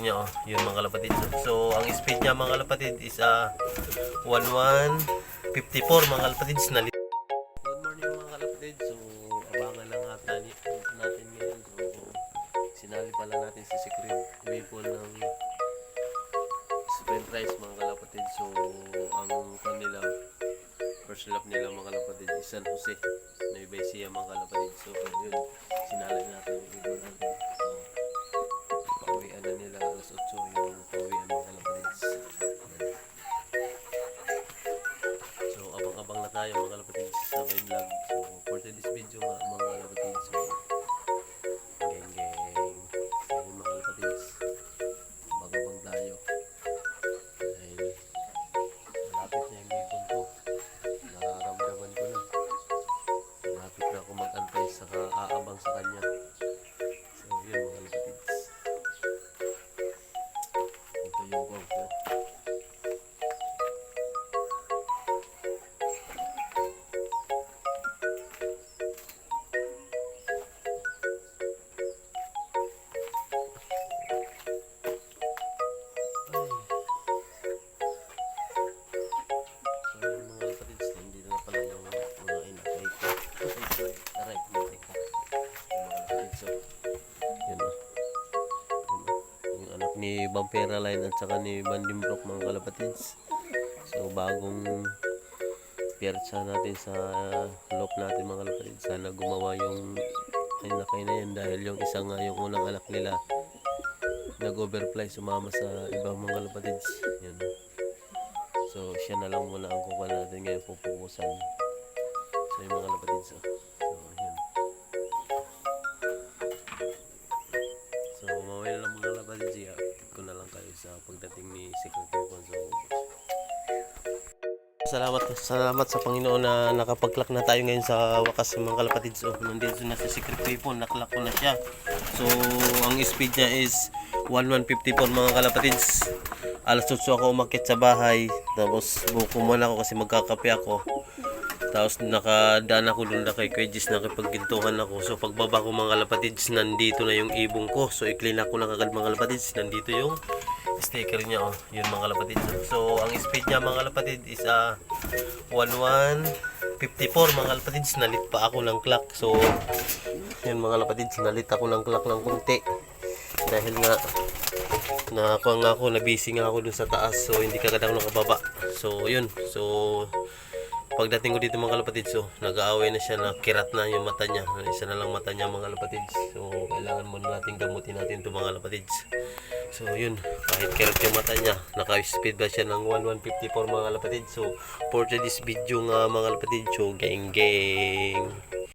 niya, oh, yun mga kalapatid. So ang speed niya mga kalapatid is 1154 mga kalapatid. Good morning mga kalapatid. So abangan lang natin ngayon. So sinali pala natin si Secret Weapon ng sprint race mga kalapatid. So ang kanila first lap nila mga kalapatid is San Jose, Nueva Ecija mga kalapatid. So yun, sinali natin yung Weapon natin. So pauwian na nila alas 8 yung pauwian mga kalapatids. So abang-abang na tayo mga kalapatids sa my vlog. So for today's video nga mga kalapatids, so geng geng, so yun mga kalapatids, abang-abang tayo dahil malapit na yung bacon ko, nararamdaman ko na malapit na ako mag-antay sa aabang sa kanya. So yun mga kalapatids, ito yung vlog ko. Ni Vampira Line at saka ni Bandimbrook mga kalapatids. So bagong piersa natin sa loop natin mga kalapatids. Sana gumawa yung inakay na yan dahil yung isa nga yung unang anak nila nag-overfly, sumama sa ibang mga kalapatids. Yan. So siya na lang muna ang kukuha natin ngayon, pupukusan. So yung mga kalapatids. So yan. So mamaya lang mga kalapatids. Ko na lang kayo sa pagdating ni Secret Weapon. So salamat sa Panginoon na nakapag-clock na tayo ngayon sa wakas mga kalapatids. So nandito na sa Secret Weapon, na-clock ko na siya. So ang speed niya is 1154 mga kalapatids. Alas 8 ako umakyat sa bahay, tapos buko muna ako kasi magkakape ako. Tapos nakadaan ako doon na kay Quedis, nakipaggintuhan ako. So pagbaba ko mga kalapatids, nandito na yung ibong ko. So i-clean ako lang agad mga kalapatids. Nandito yung sticker niya, oh. Yun mga kalapatids. So ang speed niya mga kalapatids is 1154 mga kalapatids. Nalit pa ako ng clock. So yun mga kalapatids, nalit ako ng clock ng kunti. Dahil nga nakakuha nga ako, nabisi nga ako dun sa taas. So hindi kagad ako nakababa. So yun. So pagdating ko dito mga kalapatids, so nag-aaway na siya, nakirat na yung mata niya. Isa na lang mata niya mga kalapatids. So kailangan muna natin gamutin natin ito mga kalapatids. So yun, kahit kirat yung mata niya, naka-speed ba siya ng 1154 mga kalapatids. So for this video nga mga kalapatids, so geng geng.